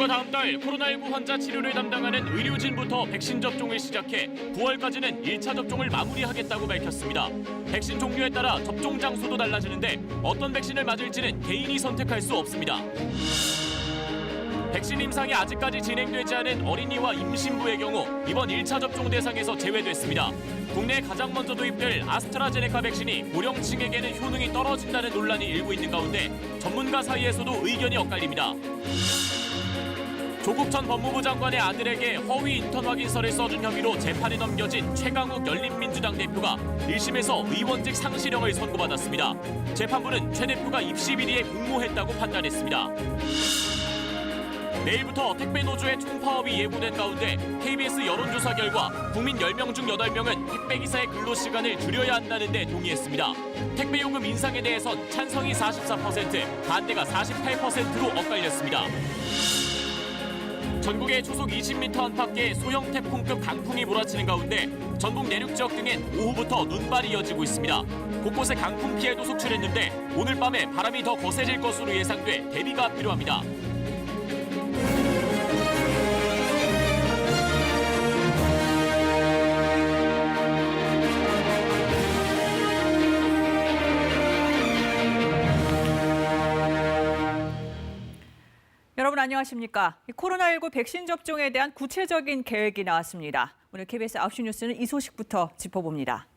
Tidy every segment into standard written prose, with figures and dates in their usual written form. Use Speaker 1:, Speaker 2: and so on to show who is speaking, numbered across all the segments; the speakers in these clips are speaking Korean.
Speaker 1: 정부가 다음 달 코로나19 환자 치료를 담당하는 의료진부터 백신 접종을 시작해 9월까지는 1차 접종을 마무리하겠다고 밝혔습니다. 백신 종류에 따라 접종 장소도 달라지는데 어떤 백신을 맞을지는 개인이 선택할 수 없습니다. 백신 임상이 아직까지 진행되지 않은 어린이와 임신부의 경우 이번 1차 접종 대상에서 제외됐습니다. 국내에 가장 먼저 도입될 아스트라제네카 백신이 고령층에게는 효능이 떨어진다는 논란이 일고 있는 가운데 전문가 사이에서도 의견이 엇갈립니다. 조국 전 법무부 장관의 아들에게 허위 인턴 확인서를 써준 혐의로 재판에 넘겨진 최강욱 열린민주당 대표가 1심에서 의원직 상실형을 선고받았습니다. 재판부는 최 대표가 입시 비리에 공모했다고 판단했습니다. 내일부터 택배 노조의 총파업이 예고된 가운데 KBS 여론조사 결과 국민 10명 중 8명은 택배기사의 근로시간을 줄여야 한다는 데 동의했습니다. 택배요금 인상에 대해선 찬성이 44%, 반대가 48%로 엇갈렸습니다. 전국에 초속 20m 안팎의 소형 태풍급 강풍이 몰아치는 가운데 전북 내륙 지역 등엔 오후부터 눈발이 이어지고 있습니다. 곳곳에 강풍 피해도 속출했는데 오늘 밤에 바람이 더 거세질 것으로 예상돼 대비가 필요합니다.
Speaker 2: 여러분 안녕하십니까? 코로나19 백신 접종에 대한 구체적인 계획이 나왔습니다. 오늘 KBS 9시 뉴스는 이 소식부터 짚어봅니다.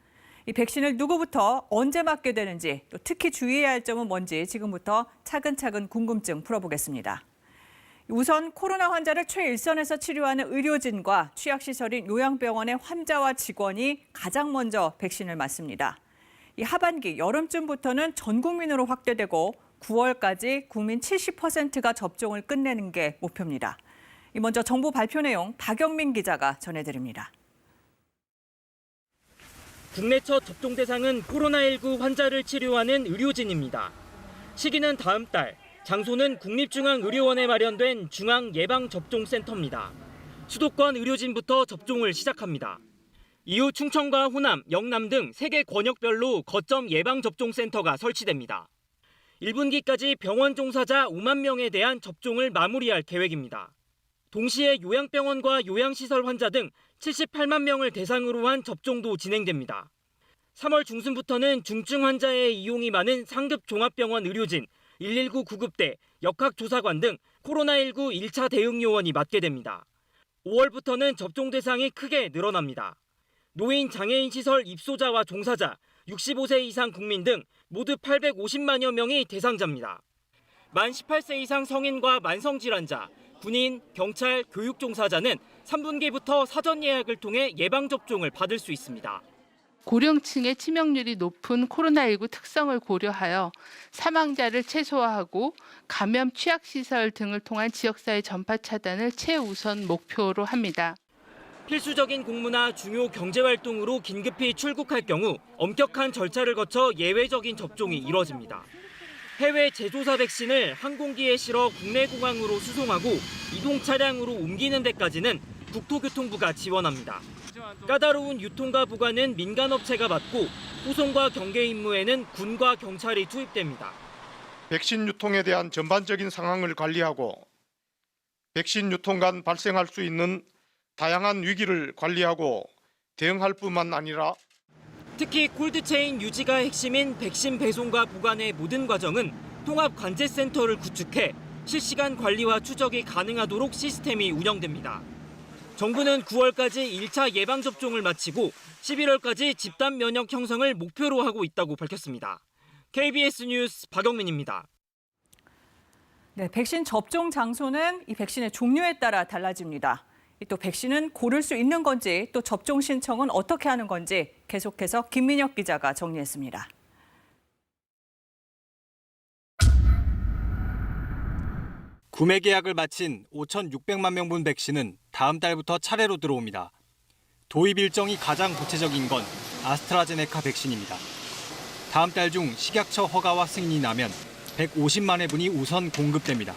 Speaker 2: 이 백신을 누구부터 언제 맞게 되는지 또 특히 주의해야 할 점은 뭔지 지금부터 차근차근 궁금증 풀어보겠습니다. 우선 코로나 환자를 최일선에서 치료하는 의료진과 취약시설인 요양병원의 환자와 직원이 가장 먼저 백신을 맞습니다. 이 하반기 여름쯤부터는 전 국민으로 확대되고 9월까지 국민 70%가 접종을 끝내는 게 목표입니다. 먼저 정부 발표 내용 박영민 기자가 전해드립니다.
Speaker 3: 국내 첫 접종 대상은 코로나19 환자를 치료하는 의료진입니다. 시기는 다음 달, 장소는 국립중앙의료원에 마련된 중앙예방접종센터입니다. 수도권 의료진부터 접종을 시작합니다. 이후 충청과 호남, 영남 등 3개 권역별로 거점 예방접종센터가 설치됩니다. 1분기까지 병원 종사자 5만 명에 대한 접종을 마무리할 계획입니다. 동시에 요양병원과 요양시설 환자 등 78만 명을 대상으로 한 접종도 진행됩니다. 3월 중순부터는 중증 환자의 이용이 많은 상급 종합병원 의료진, 119 구급대, 역학조사관 등 코로나19 1차 대응 요원이 맞게 됩니다. 5월부터는 접종 대상이 크게 늘어납니다. 노인 장애인 시설 입소자와 종사자, 65세 이상 국민 등 모두 850만여 명이 대상자입니다. 만 18세 이상 성인과 만성질환자, 군인, 경찰, 교육 종사자는 3분기부터 사전 예약을 통해 예방접종을 받을 수 있습니다.
Speaker 4: 고령층의 치명률이 높은 코로나19 특성을 고려하여 사망자를 최소화하고 감염 취약시설 등을 통한 지역사회 전파 차단을 최우선 목표로 합니다.
Speaker 3: 필수적인 공무나 중요 경제활동으로 긴급히 출국할 경우 엄격한 절차를 거쳐 예외적인 접종이 이뤄집니다. 해외 제조사 백신을 항공기에 실어 국내 공항으로 수송하고 이동 차량으로 옮기는 데까지는 국토교통부가 지원합니다. 까다로운 유통과 보관은 민간업체가 맡고 후송과 경계 임무에는 군과 경찰이 투입됩니다.
Speaker 5: 백신 유통에 대한 전반적인 상황을 관리하고 백신 유통 간 발생할 수 있는 다양한 위기를 관리하고 대응할 뿐만 아니라
Speaker 3: 특히 콜드체인 유지가 핵심인 백신 배송과 보관의 모든 과정은 통합관제센터를 구축해 실시간 관리와 추적이 가능하도록 시스템이 운영됩니다. 정부는 9월까지 1차 예방접종을 마치고 11월까지 집단 면역 형성을 목표로 하고 있다고 밝혔습니다. KBS 뉴스 박영민입니다.
Speaker 2: 네, 백신 접종 장소는 이 백신의 종류에 따라 달라집니다. 또 백신은 고를 수 있는 건지 또 접종 신청은 어떻게 하는 건지 계속해서 김민혁 기자가 정리했습니다.
Speaker 6: 구매 계약을 마친 5,600만 명분 백신은 다음 달부터 차례로 들어옵니다. 도입 일정이 가장 구체적인 건 아스트라제네카 백신입니다. 다음 달 중 식약처 허가와 승인이 나면 150만 회분이 우선 공급됩니다.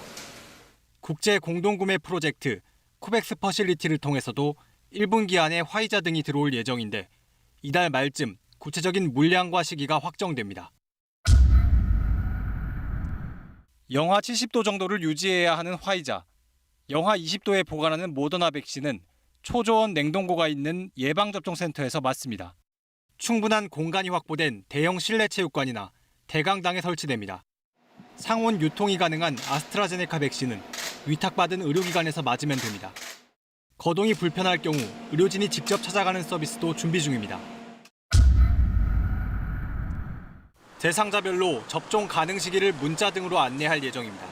Speaker 6: 국제 공동구매 프로젝트 코백스 퍼실리티를 통해서도 1분기 안에 화이자 등이 들어올 예정인데 이달 말쯤 구체적인 물량과 시기가 확정됩니다. 영하 70도 정도를 유지해야 하는 화이자. 영하 20도에 보관하는 모더나 백신은 초저온 냉동고가 있는 예방접종센터에서 맞습니다. 충분한 공간이 확보된 대형 실내 체육관이나 대강당에 설치됩니다. 상온 유통이 가능한 아스트라제네카 백신은 위탁받은 의료기관에서 맞으면 됩니다. 거동이 불편할 경우 의료진이 직접 찾아가는 서비스도 준비 중입니다. 대상자별로 접종 가능 시기를 문자 등으로 안내할 예정입니다.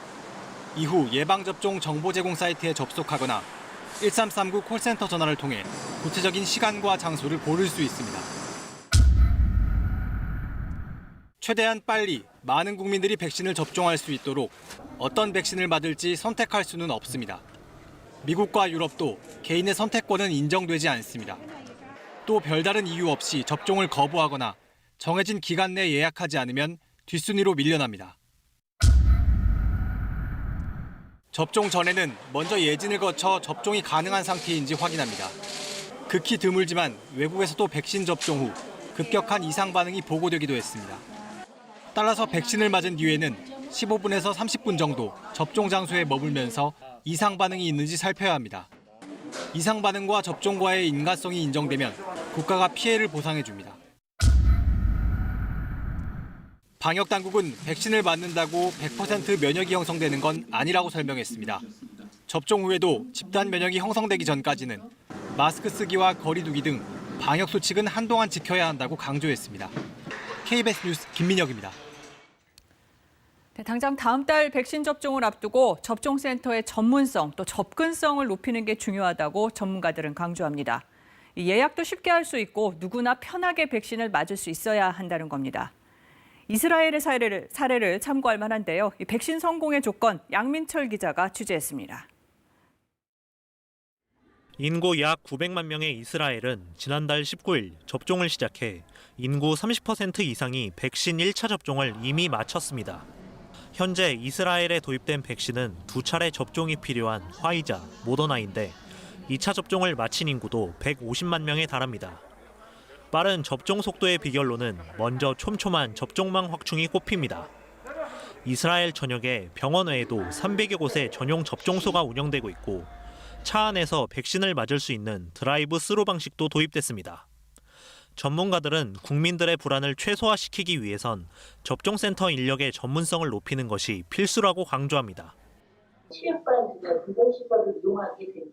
Speaker 6: 이후 예방접종 정보 제공 사이트에 접속하거나 1339 콜센터 전화를 통해 구체적인 시간과 장소를 고를 수 있습니다. 최대한 빨리 많은 국민들이 백신을 접종할 수 있도록 어떤 백신을 맞을지 선택할 수는 없습니다. 미국과 유럽도 개인의 선택권은 인정되지 않습니다. 또 별다른 이유 없이 접종을 거부하거나 정해진 기간 내 예약하지 않으면 뒷순위로 밀려납니다. 접종 전에는 먼저 예진을 거쳐 접종이 가능한 상태인지 확인합니다. 극히 드물지만 외국에서도 백신 접종 후 급격한 이상 반응이 보고되기도 했습니다. 따라서 백신을 맞은 뒤에는 15분에서 30분 정도 접종 장소에 머물면서 이상 반응이 있는지 살펴야 합니다. 이상 반응과 접종과의 인과성이 인정되면 국가가 피해를 보상해 줍니다. 방역 당국은 백신을 맞는다고 100% 면역이 형성되는 건 아니라고 설명했습니다. 접종 후에도 집단 면역이 형성되기 전까지는 마스크 쓰기와 거리 두기 등 방역 수칙은 한동안 지켜야 한다고 강조했습니다. KBS 뉴스 김민혁입니다.
Speaker 2: 네, 당장 다음 달 백신 접종을 앞두고 접종센터의 전문성 또 접근성을 높이는 게 중요하다고 전문가들은 강조합니다. 예약도 쉽게 할 수 있고 누구나 편하게 백신을 맞을 수 있어야 한다는 겁니다. 이스라엘의 사례를 참고할 만한데요. 이 백신 성공의 조건 양민철 기자가 취재했습니다.
Speaker 7: 인구 약 900만 명의 이스라엘은 지난달 19일 접종을 시작해 인구 30% 이상이 백신 1차 접종을 이미 마쳤습니다. 현재 이스라엘에 도입된 백신은 2차례 접종이 필요한 화이자, 모더나인데 2차 접종을 마친 인구도 150만 명에 달합니다. 빠른 접종 속도의 비결로는 먼저 촘촘한 접종망 확충이 꼽힙니다. 이스라엘 전역에 병원 외에도 300여 곳의 전용 접종소가 운영되고 있고 차 안에서 백신을 맞을 수 있는 드라이브 스루 방식도 도입됐습니다. 전문가들은 국민들의 불안을 최소화시키기 위해선 접종센터 인력의 전문성을 높이는 것이 필수라고 강조합니다.
Speaker 8: 체육관이나 공공시설을 이용하게 되면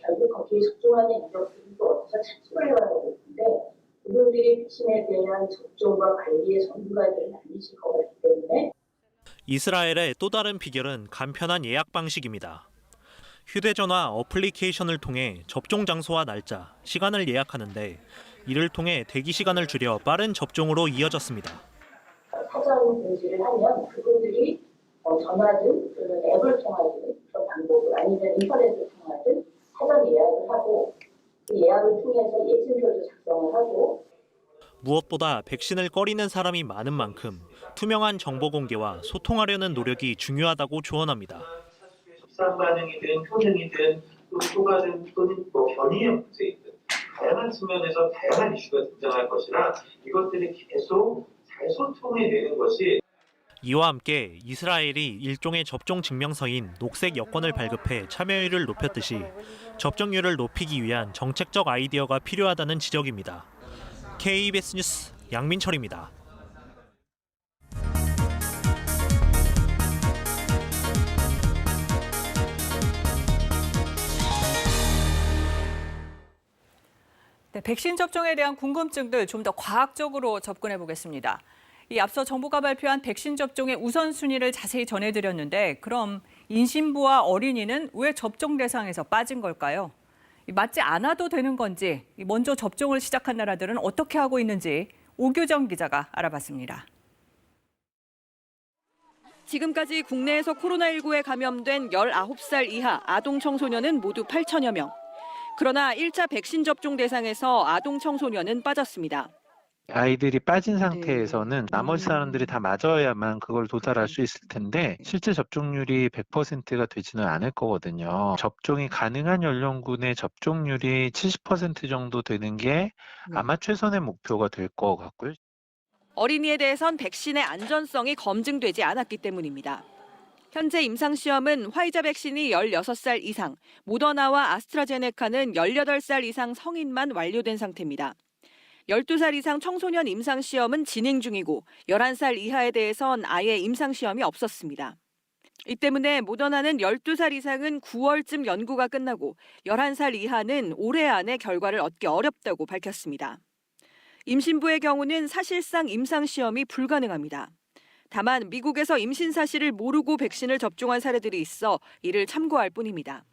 Speaker 8: 결국 거기에 접종하는 인력들이 또 어디서 착수를 해야 되는데 그분들이 백신에 대한 접종과 관리의 전문가들은 아니실 것 같기 때문에
Speaker 7: 이스라엘의 또 다른 비결은 간편한 예약 방식입니다. 휴대전화 어플리케이션을 통해 접종 장소와 날짜, 시간을 예약하는데 이를 통해 대기 시간을 줄여 빠른 접종으로 이어졌습니다.
Speaker 8: 사전 공지를 하면 그분들이 전화든 또는 앱을 통하든 그런 방법을 아니면 인터넷을 통하든 사전 예약을 하고 그 예약을 통해서 예진표도 작성을 하고
Speaker 7: 무엇보다 백신을 꺼리는 사람이 많은 만큼 투명한 정보 공개와 소통하려는 노력이 중요하다고 조언합니다.
Speaker 9: 협상 반응이든 효능이든 또 효과든 또는 변이의 문제이든 다양한 측면에서 다양한 이슈가 등장할 것이라 이것들이 계속 잘 소통해내는 것이
Speaker 7: 이와 함께 이스라엘이 일종의 접종 증명서인 녹색 여권을 발급해 참여율을 높였듯이 접종률을 높이기 위한 정책적 아이디어가 필요하다는 지적입니다. KBS 뉴스 양민철입니다.
Speaker 2: 네, 백신 접종에 대한 궁금증들 좀 더 과학적으로 접근해 보겠습니다. 이 앞서 정부가 발표한 백신 접종의 우선순위를 자세히 전해드렸는데 그럼 임신부와 어린이는 왜 접종 대상에서 빠진 걸까요? 맞지 않아도 되는 건지 먼저 접종을 시작한 나라들은 어떻게 하고 있는지 오규정 기자가 알아봤습니다.
Speaker 10: 지금까지 국내에서 코로나19에 감염된 19살 이하 아동 청소년은 모두 8천여 명. 그러나 1차 백신 접종 대상에서 아동 청소년은 빠졌습니다.
Speaker 11: 아이들이 빠진 상태에서는 나머지 사람들이 다 맞아야만 그걸 도달할 수 있을 텐데 실제 접종률이 100%가 되지는 않을 거거든요. 접종이 가능한 연령군의 접종률이 70% 정도 되는 게 아마 최선의 목표가 될 것 같고요.
Speaker 10: 어린이에 대해선 백신의 안전성이 검증되지 않았기 때문입니다. 현재 임상시험은 화이자 백신이 16살 이상, 모더나와 아스트라제네카는 18살 이상 성인만 완료된 상태입니다. 12살 이상 청소년 임상시험은 진행 중이고 11살 이하에 대해선 아예 임상시험이 없었습니다. 이 때문에 모더나는 12살 이상은 9월쯤 연구가 끝나고 11살 이하는 올해 안에 결과를 얻기 어렵다고 밝혔습니다. 임신부의 경우는 사실상 임상시험이 불가능합니다. 다만 미국에서 임신 사실을 모르고 백신을 접종한 사례들이 있어 이를 참고할 뿐입니다.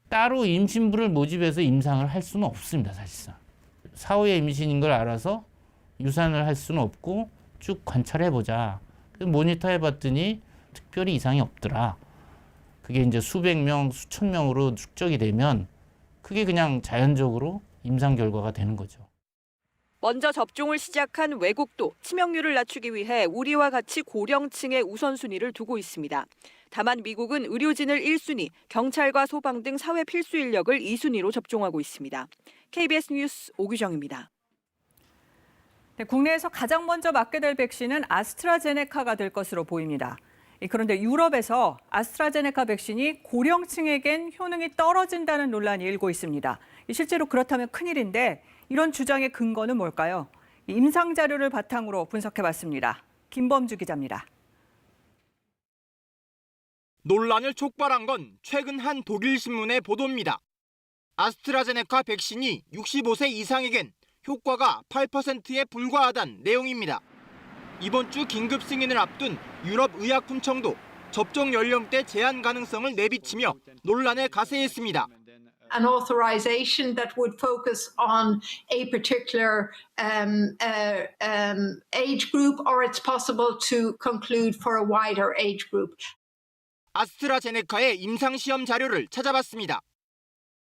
Speaker 12: 따로 임신부를 모집해서 임상을 할 수는 없습니다, 사실상. 사후에 임신인 걸 알아서 유산을 할 수는 없고 쭉 관찰해보자. 모니터 해봤더니 특별히 이상이 없더라. 그게 이제 수백 명, 수천 명으로 축적이 되면 그게 그냥 자연적으로 임상 결과가 되는 거죠.
Speaker 10: 먼저 접종을 시작한 외국도 치명률을 낮추기 위해 우리와 같이 고령층에 우선순위를 두고 있습니다. 다만 미국은 의료진을 1순위, 경찰과 소방 등 사회 필수 인력을 2순위로 접종하고 있습니다. KBS 뉴스 오규정입니다.
Speaker 2: 네, 국내에서 가장 먼저 맞게 될 백신은 아스트라제네카가 될 것으로 보입니다. 그런데 유럽에서 아스트라제네카 백신이 고령층에겐 효능이 떨어진다는 논란이 일고 있습니다. 실제로 그렇다면 큰일인데 이런 주장의 근거는 뭘까요? 임상 자료를 바탕으로 분석해봤습니다. 김범주 기자입니다.
Speaker 13: 논란을 촉발한 건 최근 한 독일 신문의 보도입니다. 아스트라제네카 백신이 65세 이상에겐 효과가 8%에 불과하다는 내용입니다. 이번 주 긴급 승인을 앞둔 유럽의약품청도 접종 연령대 제한 가능성을 내비치며 논란에 가세했습니다.
Speaker 14: An authorization that would focus on a particular age group, or it's possible to conclude for a wider age group.
Speaker 13: 아스트라제네카의 임상시험 자료를 찾아봤습니다.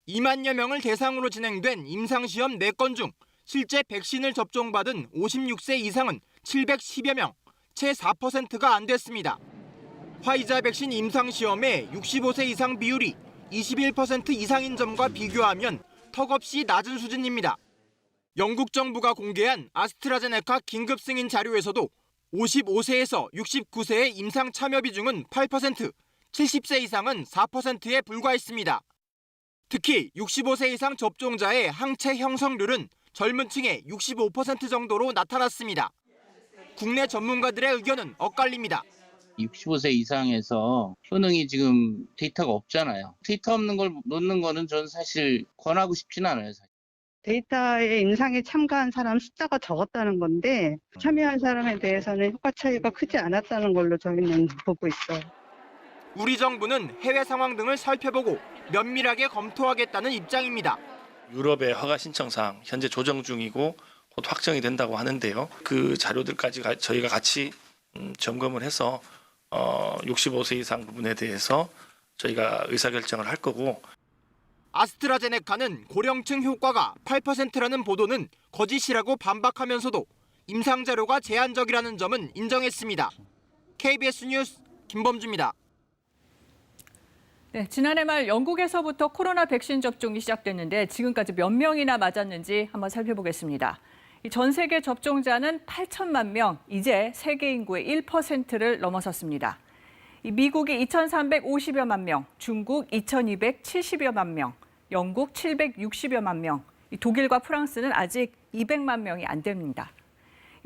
Speaker 13: 2만여 명을 대상으로 진행된 임상시험 4건 중 실제 백신을 접종받은 56세 이상은 710여 명, 채 4%가 안 됐습니다. 화이자 백신 임상시험의 65세 이상 비율이 21% 이상인 점과 비교하면 턱없이 낮은 수준입니다. 영국 정부가 공개한 아스트라제네카 긴급 승인 자료에서도 55세에서 69세의 임상 참여 비중은 8%, 70세 이상은 4%에 불과했습니다. 특히 65세 이상 접종자의 항체 형성률은 젊은 층의 65% 정도로 나타났습니다. 국내 전문가들의 의견은 엇갈립니다.
Speaker 15: 65세 이상에서 효능이 지금 데이터가 없잖아요. 데이터 없는 걸 놓는 거는 저는 사실 권하고 싶지는 않아요. 사실.
Speaker 16: 데이터에 임상에 참가한 사람 숫자가 적었다는 건데 참여한 사람에 대해서는 효과 차이가 크지 않았다는 걸로 저희는 보고 있어요.
Speaker 13: 우리 정부는 해외 상황 등을 살펴보고 면밀하게 검토하겠다는 입장입니다.
Speaker 17: 유럽의 허가 신청상 현재 조정 중이고 곧 확정이 된다고 하는데요. 그 자료들까지 저희가 같이 점검을 해서 65세 이상 부분에 대해서 저희가 의사결정을 할 거고.
Speaker 13: 아스트라제네카는 고령층 효과가 8%라는 보도는 거짓이라고 반박하면서도 임상 자료가 제한적이라는 점은 인정했습니다. KBS 뉴스 김범주입니다.
Speaker 2: 네, 지난해 말 영국에서부터 코로나 백신 접종이 시작됐는데 지금까지 몇 명이나 맞았는지 한번 살펴보겠습니다. 전 세계 접종자는 8천만 명, 이제 세계 인구의 1%를 넘어섰습니다. 미국이 2,350여만 명, 중국 2,270여만 명, 영국 760여만 명, 독일과 프랑스는 아직 200만 명이 안 됩니다.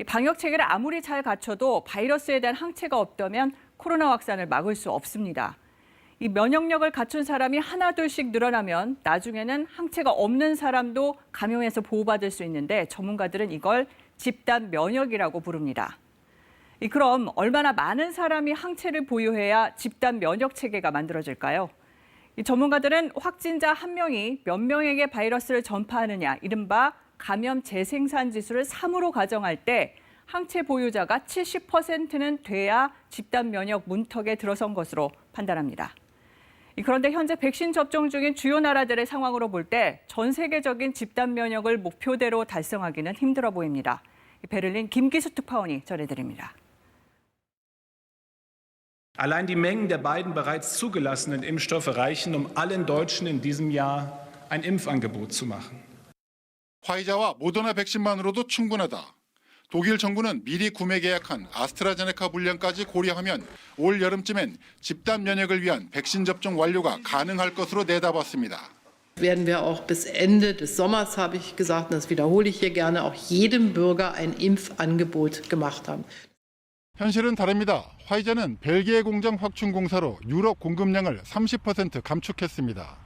Speaker 2: 방역 체계를 아무리 잘 갖춰도 바이러스에 대한 항체가 없다면 코로나 확산을 막을 수 없습니다. 이 면역력을 갖춘 사람이 하나둘씩 늘어나면 나중에는 항체가 없는 사람도 감염해서 보호받을 수 있는데 전문가들은 이걸 집단 면역이라고 부릅니다. 그럼 얼마나 많은 사람이 항체를 보유해야 집단 면역 체계가 만들어질까요? 전문가들은 확진자 1명이 몇 명에게 바이러스를 전파하느냐, 이른바 감염 재생산 지수를 3으로 가정할 때 항체 보유자가 70%는 돼야 집단 면역 문턱에 들어선 것으로 판단합니다. 그런데 현재 백신 접종 중인 주요 나라들의 상황으로 볼 때 전 세계적인 집단 면역을 목표대로 달성하기는 힘들어 보입니다. 베를린 김기수 특파원이 전해드립니다.
Speaker 18: Allein die Mengen der beiden bereits zugelassenen Impfstoffe reichen, allen Deutschen in diesem Jahr ein Impfangebot zu machen.
Speaker 19: 화이자와 모더나 백신만으로도 충분하다. 독일 정부는 미리 구매 계약한 아스트라제네카 물량까지 고려하면 올 여름쯤엔 집단 면역을 위한 백신 접종 완료가 가능할 것으로 내다봤습니다.
Speaker 20: Werden wir auch bis Ende des Sommers, habe ich gesagt, und das wiederhole ich hier gerne, auch jedem Bürger ein Impfangebot gemacht haben.
Speaker 19: 현실은 다릅니다. 화이자는 벨기에 공장 확충 공사로 유럽 공급량을 30% 감축했습니다.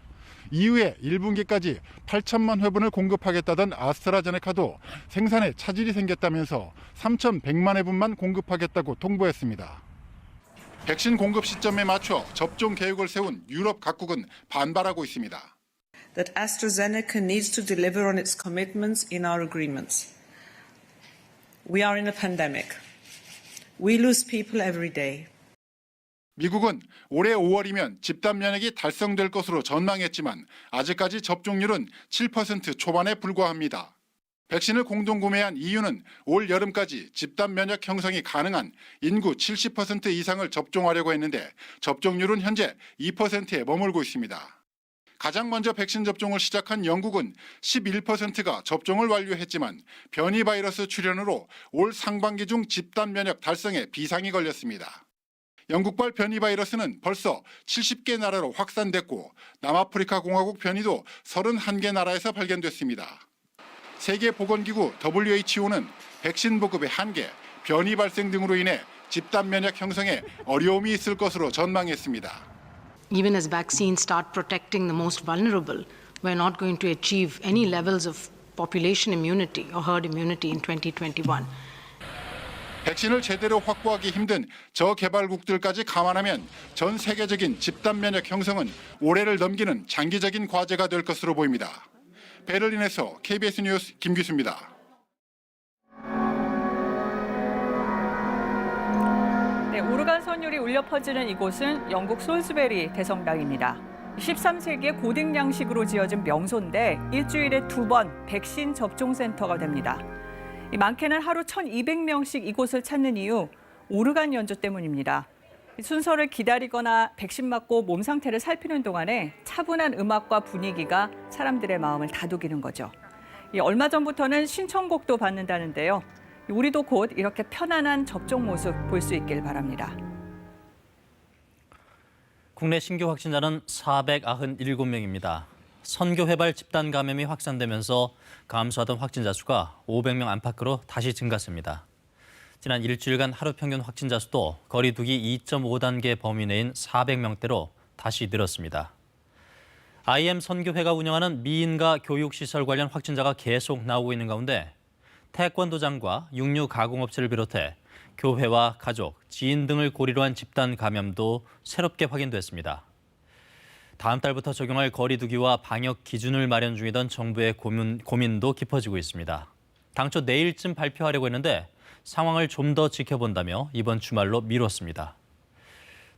Speaker 19: 이후에 1분기까지 8천만 회분을 공급하겠다던 아스트라제네카도 생산에 차질이 생겼다면서 3,100만 회분만 공급하겠다고 통보했습니다. 백신 공급 시점에 맞춰 접종 계획을 세운 유럽 각국은 반발하고 있습니다.
Speaker 21: That AstraZeneca needs to deliver on its commitments in our agreements. We are in a pandemic. We lose people every day.
Speaker 19: 미국은 올해 5월이면 집단 면역이 달성될 것으로 전망했지만 아직까지 접종률은 7% 초반에 불과합니다. 백신을 공동 구매한 EU는 올 여름까지 집단 면역 형성이 가능한 인구 70% 이상을 접종하려고 했는데 접종률은 현재 2%에 머물고 있습니다. 가장 먼저 백신 접종을 시작한 영국은 11%가 접종을 완료했지만 변이 바이러스 출현으로 올 상반기 중 집단 면역 달성에 비상이 걸렸습니다. 영국발 변이 바이러스는 벌써 70개 나라로 확산됐고 남아프리카 공화국 변이도 31개 나라에서 발견됐습니다. 세계보건기구 WHO는 백신 보급의 한계, 변이 발생 등으로 인해 집단 면역 형성에 어려움이 있을 것으로 전망했습니다.
Speaker 22: Even as vaccines start protecting the most vulnerable, we're not going to achieve any levels of population immunity or herd immunity in 2021.
Speaker 19: 백신을 제대로 확보하기 힘든 저개발국들까지 감안하면 전 세계적인 집단 면역 형성은 올해를 넘기는 장기적인 과제가 될 것으로 보입니다. 베를린에서 KBS 뉴스 김규수입니다.
Speaker 2: 네, 오르간 선율이 울려 퍼지는 이곳은 영국 솔스베리 대성당입니다. 13세기에 고딕 양식으로 지어진 명소인데 일주일에 2번 백신 접종 센터가 됩니다. 많게는 하루 1,200명씩 이곳을 찾는 이유 오르간 연주 때문입니다. 순서를 기다리거나 백신 맞고 몸 상태를 살피는 동안에 차분한 음악과 분위기가 사람들의 마음을 다독이는 거죠. 얼마 전부터는 신청곡도 받는다는데요. 우리도 곧 이렇게 편안한 접종 모습 볼 수 있길 바랍니다.
Speaker 23: 국내 신규 확진자는 497명입니다. 선교회발 집단 감염이 확산되면서 감소하던 확진자 수가 500명 안팎으로 다시 증가했습니다. 지난 일주일간 하루 평균 확진자 수도 거리 두기 2.5단계 범위 내인 400명대로 다시 늘었습니다. IM 선교회가 운영하는 미인가 교육시설 관련 확진자가 계속 나오고 있는 가운데 태권도장과 육류 가공업체를 비롯해 교회와 가족, 지인 등을 고리로 한 집단 감염도 새롭게 확인됐습니다. 다음 달부터 적용할 거리 두기와 방역 기준을 마련 중이던 정부의 고민도 깊어지고 있습니다. 당초 내일쯤 발표하려고 했는데 상황을 좀 더 지켜본다며 이번 주말로 미뤘습니다.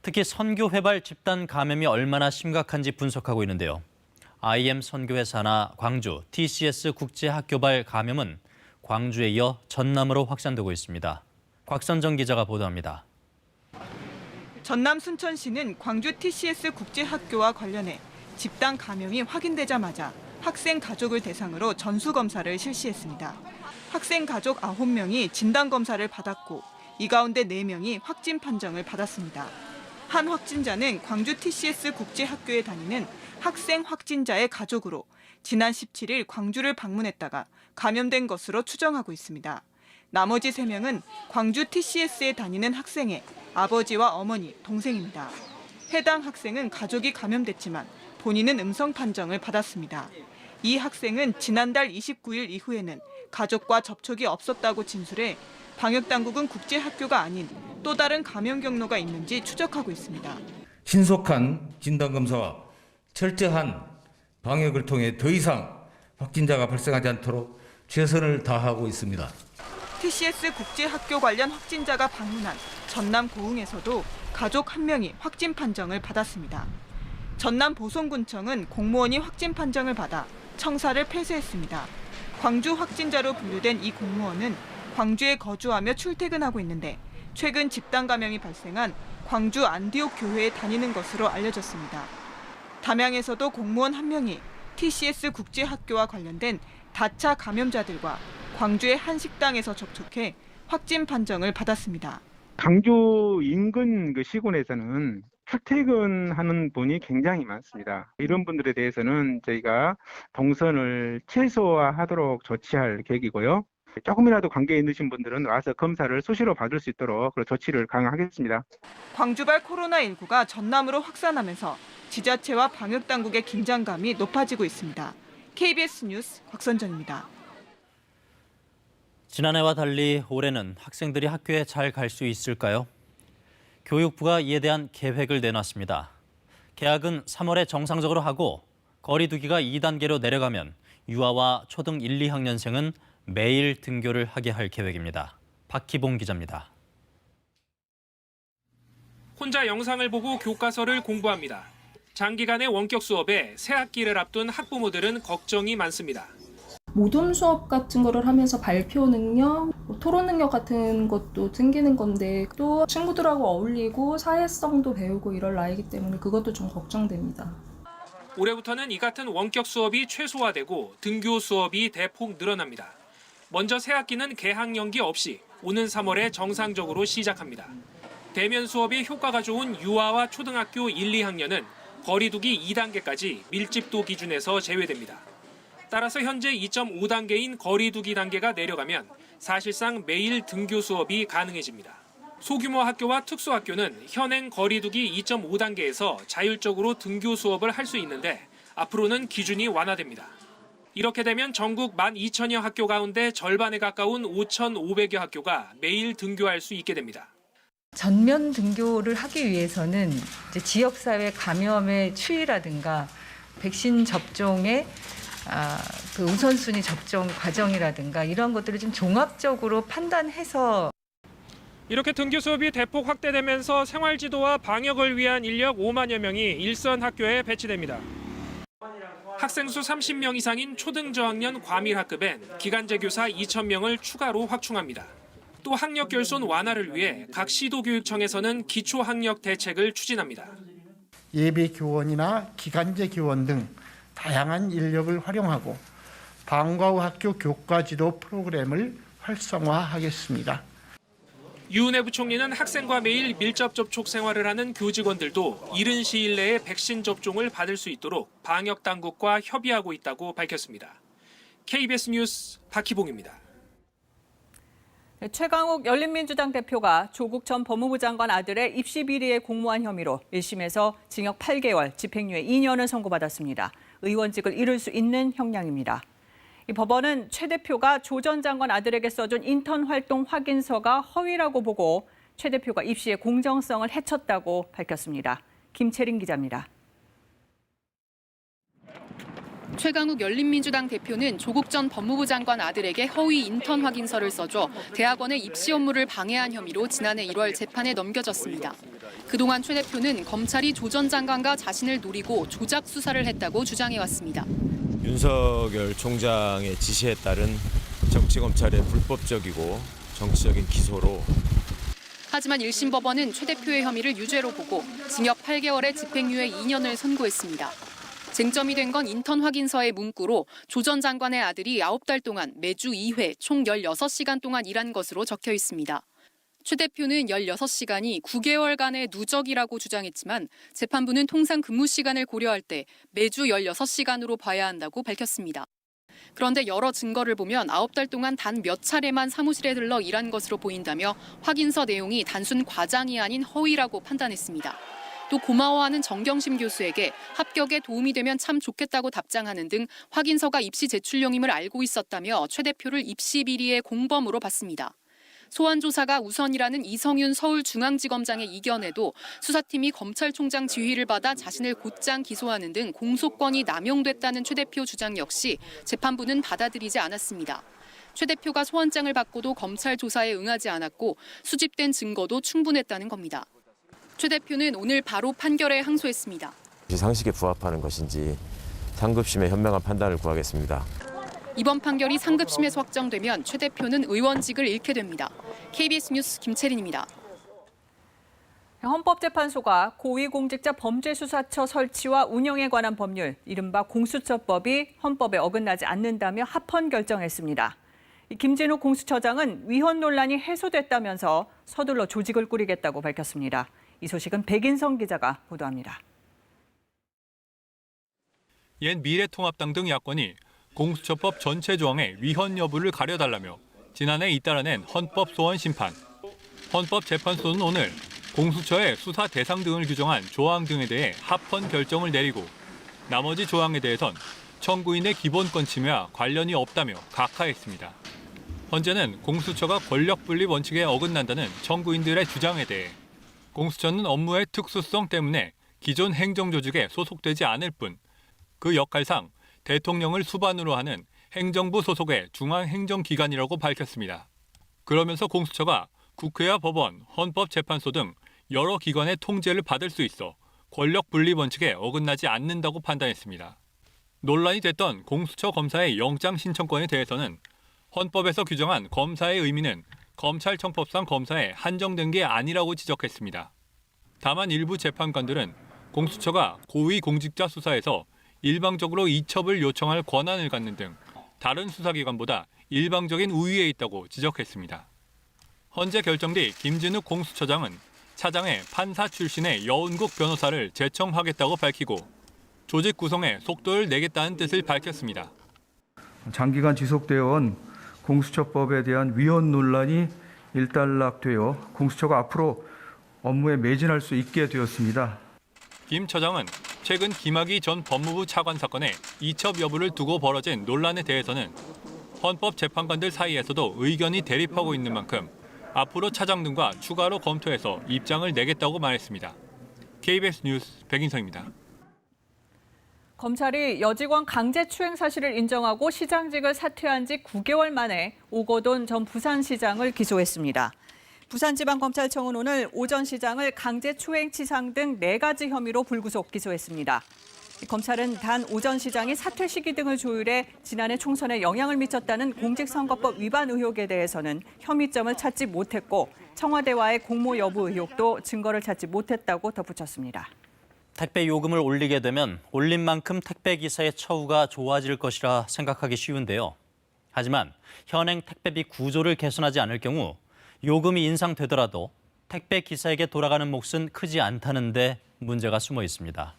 Speaker 23: 특히 선교회발 집단 감염이 얼마나 심각한지 분석하고 있는데요. IM 선교회 산하 광주 TCS 국제학교발 감염은 광주에 이어 전남으로 확산되고 있습니다. 곽선정 기자가 보도합니다.
Speaker 24: 전남 순천시는 광주 TCS 국제학교와 관련해 집단 감염이 확인되자마자 학생 가족을 대상으로 전수검사를 실시했습니다. 학생 가족 9명이 진단검사를 받았고 이 가운데 4명이 확진 판정을 받았습니다. 한 확진자는 광주 TCS 국제학교에 다니는 학생 확진자의 가족으로 지난 17일 광주를 방문했다가 감염된 것으로 추정하고 있습니다. 나머지 3명은 광주 TCS에 다니는 학생의 아버지와 어머니, 동생입니다. 해당 학생은 가족이 감염됐지만 본인은 음성 판정을 받았습니다. 이 학생은 지난달 29일 이후에는 가족과 접촉이 없었다고 진술해 방역당국은 국제학교가 아닌 또 다른 감염 경로가 있는지 추적하고 있습니다.
Speaker 25: 신속한 진단검사와 철저한 방역을 통해 더 이상 확진자가 발생하지 않도록 최선을 다하고 있습니다.
Speaker 24: TCS 국제학교 관련 확진자가 방문한 전남 고흥에서도 가족 1명이 확진 판정을 받았습니다. 전남 보성군청은 공무원이 확진 판정을 받아 청사를 폐쇄했습니다. 광주 확진자로 분류된 이 공무원은 광주에 거주하며 출퇴근하고 있는데 최근 집단 감염이 발생한 광주 안디옥 교회에 다니는 것으로 알려졌습니다. 담양에서도 공무원 1명이 TCS 국제학교와 관련된 다차 감염자들과 광주의 한 식당에서 접촉해 확진 판정을 받았습니다.
Speaker 1: 광주 인근 그 시군에서는 출퇴근하는 분이 굉장히 많습니다. 이런 분들에 대해서는 저희가 동선을 최소화하도록 조치할 계획이고요. 조금이라도 관계 있으신 분들은 와서 검사를 수시로 받을 수 있도록 조치를 강화하겠습니다.
Speaker 24: 광주발 코로나19가 전남으로 확산하면서 지자체와 방역당국의 긴장감이 높아지고 있습니다. KBS 뉴스 곽선정입니다.
Speaker 23: 지난해와 달리 올해는 학생들이 학교에 잘 갈 수 있을까요? 교육부가 이에 대한 계획을 내놨습니다. 개학은 3월에 정상적으로 하고 거리 두기가 2단계로 내려가면 유아와 초등 1, 2학년생은 매일 등교를 하게 할 계획입니다. 박희봉 기자입니다.
Speaker 3: 혼자 영상을 보고 교과서를 공부합니다. 장기간의 원격 수업에 새 학기를 앞둔 학부모들은 걱정이 많습니다.
Speaker 4: 모둠 수업 같은 거를 하면서 발표 능력, 토론 능력 같은 것도 생기는 건데 또 친구들하고 어울리고 사회성도 배우고 이럴 나이기 때문에 그것도 좀 걱정됩니다.
Speaker 3: 올해부터는 이 같은 원격 수업이 최소화되고 등교 수업이 대폭 늘어납니다. 먼저 새 학기는 개학 연기 없이 오는 3월에 정상적으로 시작합니다. 대면 수업이 효과가 좋은 유아와 초등학교 1, 2학년은 거리 두기 2단계까지 밀집도 기준에서 제외됩니다. 따라서 현재 2.5단계인 거리 두기 단계가 내려가면 사실상 매일 등교 수업이 가능해집니다. 소규모 학교와 특수학교는 현행 거리 두기 2.5단계에서 자율적으로 등교 수업을 할 수 있는데 앞으로는 기준이 완화됩니다. 이렇게 되면 전국 12,000여 학교 가운데 절반에 가까운 5,500여 학교가 매일 등교할 수 있게 됩니다.
Speaker 5: 전면 등교를 하기 위해서는 이제 지역사회 감염의 추이라든가 백신 접종의 그 우선순위 접종 과정이라든가 이런 것들을 좀 종합적으로 판단해서
Speaker 3: 이렇게 등교 수업이 대폭 확대되면서 생활지도와 방역을 위한 인력 5만여 명이 일선 학교에 배치됩니다. 학생 수 30명 이상인 초등 저학년 과밀학급엔 기간제 교사 2,000명을 추가로 확충합니다. 또 학력 결손 완화를 위해 각 시도교육청에서는 기초학력 대책을 추진합니다.
Speaker 6: 예비 교원이나 기간제 교원 등 다양한 인력을 활용하고 방과 후 학교 교과 지도 프로그램을 활성화하겠습니다.
Speaker 3: 유은혜 부총리는 학생과 매일 밀접 접촉 생활을 하는 교직원들도 이른 시일 내에 백신 접종을 받을 수 있도록 방역 당국과 협의하고 있다고 밝혔습니다. KBS 뉴스 박희봉입니다.
Speaker 2: 최강욱 열린민주당 대표가 조국 전 법무부 장관 아들의 입시 비리의 공모한 혐의로 1심에서 징역 8개월, 집행유예 2년을 선고받았습니다. 의원직을 잃을 수 있는 형량입니다. 이 법원은 최 대표가 조 전 장관 아들에게 써준 인턴 활동 확인서가 허위라고 보고 최 대표가 입시의 공정성을 해쳤다고 밝혔습니다. 김채린 기자입니다.
Speaker 26: 최강욱 열린민주당 대표는 조국 전 법무부 장관 아들에게 허위 인턴 확인서를 써줘 대학원의 입시 업무를 방해한 혐의로 지난해 1월 재판에 넘겨졌습니다. 그동안 최 대표는 검찰이 조 전 장관과 자신을 노리고 조작 수사를 했다고 주장해왔습니다.
Speaker 27: 윤석열 총장의 지시에 따른 정치검찰의 불법적이고 정치적인 기소로
Speaker 26: 하지만 1심 법원은 최 대표의 혐의를 유죄로 보고 징역 8개월에 집행유예 2년을 선고했습니다. 쟁점이 된 건 인턴 확인서의 문구로 조 전 장관의 아들이 9달 동안 매주 2회 총 16시간 동안 일한 것으로 적혀 있습니다. 최 대표는 16시간이 9개월간의 누적이라고 주장했지만 재판부는 통상 근무 시간을 고려할 때 매주 16시간으로 봐야 한다고 밝혔습니다. 그런데 여러 증거를 보면 9달 동안 단 몇 차례만 사무실에 들러 일한 것으로 보인다며 확인서 내용이 단순 과장이 아닌 허위라고 판단했습니다. 또 고마워하는 정경심 교수에게 합격에 도움이 되면 참 좋겠다고 답장하는 등 확인서가 입시 제출용임을 알고 있었다며 최 대표를 입시 비리의 공범으로 봤습니다. 소환 조사가 우선이라는 이성윤 서울중앙지검장의 이견에도 수사팀이 검찰총장 지휘를 받아 자신을 곧장 기소하는 등 공소권이 남용됐다는 최 대표 주장 역시 재판부는 받아들이지 않았습니다. 최 대표가 소환장을 받고도 검찰 조사에 응하지 않았고 수집된 증거도 충분했다는 겁니다. 최 대표는 오늘 바로 판결에 항소했습니다.
Speaker 27: 상식에 부합하는 것인지 상급심의 현명한 판단을 구하겠습니다.
Speaker 26: 이번 판결이 상급심에서 확정되면 최 대표는 의원직을 잃게 됩니다. KBS 뉴스 김채린입니다.
Speaker 2: 헌법재판소가 고위공직자 범죄수사처 설치와 운영에 관한 법률, 이른바 공수처법이 헌법에 어긋나지 않는다며 합헌 결정했습니다. 김진욱 공수처장은 위헌 논란이 해소됐다면서 서둘러 조직을 꾸리겠다고 밝혔습니다. 이 소식은 백인성 기자가 보도합니다.
Speaker 7: 옛 미래통합당 등 야권이 공수처법 전체 조항의 위헌 여부를 가려달라며 지난해 잇따라낸 헌법소원 심판. 헌법재판소는 오늘 공수처의 수사 대상 등을 규정한 조항 등에 대해 합헌 결정을 내리고 나머지 조항에 대해선 청구인의 기본권 침해와 관련이 없다며 각하했습니다. 헌재는 공수처가 권력 분립 원칙에 어긋난다는 청구인들의 주장에 대해 공수처는 업무의 특수성 때문에 기존 행정조직에 소속되지 않을 뿐 그 역할상 대통령을 수반으로 하는 행정부 소속의 중앙행정기관이라고 밝혔습니다. 그러면서 공수처가 국회와 법원, 헌법재판소 등 여러 기관의 통제를 받을 수 있어 권력 분립 원칙에 어긋나지 않는다고 판단했습니다. 논란이 됐던 공수처 검사의 영장 신청권에 대해서는 헌법에서 규정한 검사의 의미는 검찰청법상 검사에 한정된 게 아니라고 지적했습니다. 다만 일부 재판관들은 공수처가 고위공직자 수사에서 일방적으로 이첩을 요청할 권한을 갖는 등 다른 수사기관보다 일방적인 우위에 있다고 지적했습니다. 헌재 결정 뒤 김진욱 공수처장은 차장에 판사 출신의 여운국 변호사를 제청하겠다고 밝히고 조직 구성에 속도를 내겠다는 뜻을 밝혔습니다.
Speaker 8: 장기간 지속되어 온 공수처법에 대한 위헌 논란이 일단락되어 공수처가 앞으로 업무에 매진할 수 있게 되었습니다.
Speaker 7: 김 처장은 최근 김학의 전 법무부 차관 사건의 이첩 여부를 두고 벌어진 논란에 대해서는 헌법재판관들 사이에서도 의견이 대립하고 있는 만큼 앞으로 차장 등과 추가로 검토해서 입장을 내겠다고 말했습니다. KBS 뉴스 백인성입니다.
Speaker 2: 검찰이 여직원 강제추행 사실을 인정하고 시장직을 사퇴한 지 9개월 만에 오거돈 전 부산시장을 기소했습니다. 부산지방검찰청은 오늘 오 전 시장을 강제추행치상 등 4가지 혐의로 불구속 기소했습니다. 검찰은 단 오 전 시장이 사퇴 시기 등을 조율해 지난해 총선에 영향을 미쳤다는 공직선거법 위반 의혹에 대해서는 혐의점을 찾지 못했고 청와대와의 공모 여부 의혹도 증거를 찾지 못했다고 덧붙였습니다.
Speaker 23: 택배 요금을 올리게 되면 올린 만큼 택배 기사의 처우가 좋아질 것이라 생각하기 쉬운데요. 하지만 현행 택배비 구조를 개선하지 않을 경우 요금이 인상되더라도 택배 기사에게 돌아가는 몫은 크지 않다는 데 문제가 숨어 있습니다.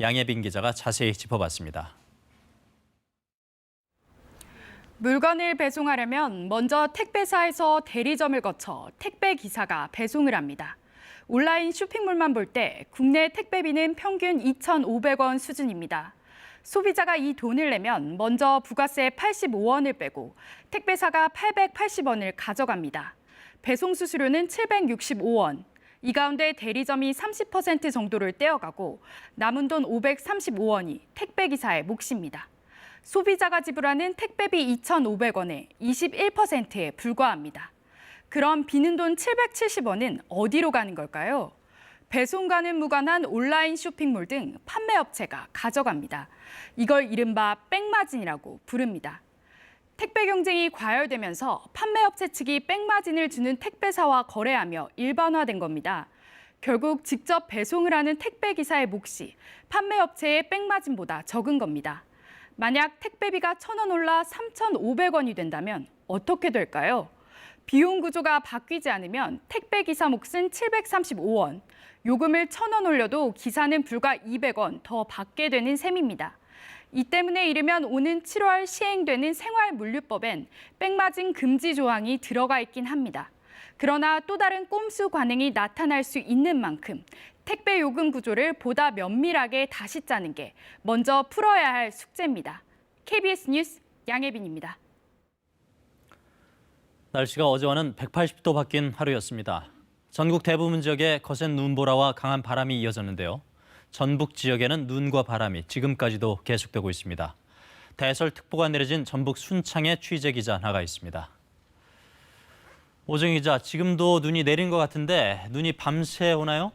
Speaker 23: 양예빈 기자가 자세히 짚어봤습니다.
Speaker 9: 물건을 배송하려면 먼저 택배사에서 대리점을 거쳐 택배 기사가 배송을 합니다. 온라인 쇼핑몰만 볼 때 국내 택배비는 평균 2,500원 수준입니다. 소비자가 이 돈을 내면 먼저 부가세 85원을 빼고 택배사가 880원을 가져갑니다. 배송 수수료는 765원. 이 가운데 대리점이 30% 정도를 떼어가고 남은 돈 535원이 택배기사의 몫입니다. 소비자가 지불하는 택배비 2,500원의 21%에 불과합니다. 그럼 비는 돈 770원은 어디로 가는 걸까요? 배송과는 무관한 온라인 쇼핑몰 등 판매업체가 가져갑니다. 이걸 이른바 백마진이라고 부릅니다. 택배 경쟁이 과열되면서 판매업체 측이 백마진을 주는 택배사와 거래하며 일반화된 겁니다. 결국 직접 배송을 하는 택배기사의 몫이 판매업체의 백마진보다 적은 겁니다. 만약 택배비가 1,000원 올라 3,500원이 된다면 어떻게 될까요? 비용 구조가 바뀌지 않으면 택배기사 몫은 735원, 요금을 1,000원 올려도 기사는 불과 200원 더 받게 되는 셈입니다. 이 때문에 이르면 오는 7월 시행되는 생활물류법엔 백마진 금지 조항이 들어가 있긴 합니다. 그러나 또 다른 꼼수 관행이 나타날 수 있는 만큼 택배 요금 구조를 보다 면밀하게 다시 짜는 게 먼저 풀어야 할 숙제입니다. KBS 뉴스 양예빈입니다.
Speaker 23: 날씨가 어제와는 180도 바뀐 하루였습니다. 전국 대부분 지역에 거센 눈보라와 강한 바람이 이어졌는데요. 전북 지역에는 눈과 바람이 지금까지도 계속되고 있습니다. 대설특보가 내려진 전북 순창에 취재 기자 나가 있습니다. 오정희 기자, 지금도 눈이 내린 것 같은데 눈이 밤새 오나요?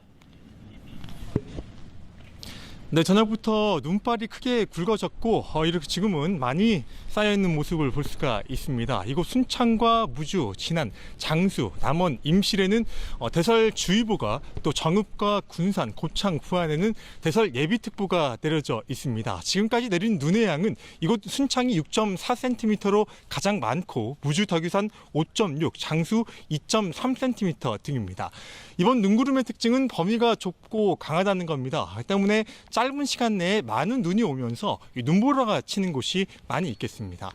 Speaker 10: 네, 저녁부터 눈발이 크게 굵어졌고 이렇게 지금은 많이 쌓여있는 모습을 볼 수가 있습니다. 이곳 순창과 무주, 진안, 장수, 남원, 임실에는 대설주의보가, 또 정읍과 군산, 고창, 부안에는 대설 예비특보가 내려져 있습니다. 지금까지 내린 눈의 양은 이곳 순창이 6.4cm로 가장 많고 무주, 덕유산 5.6, 장수 2.3cm 등입니다. 이번 눈구름의 특징은 범위가 좁고 강하다는 겁니다. 때문에 짧은 시간 내에 많은 눈이 오면서 눈보라가 치는 곳이 많이 있겠습니다.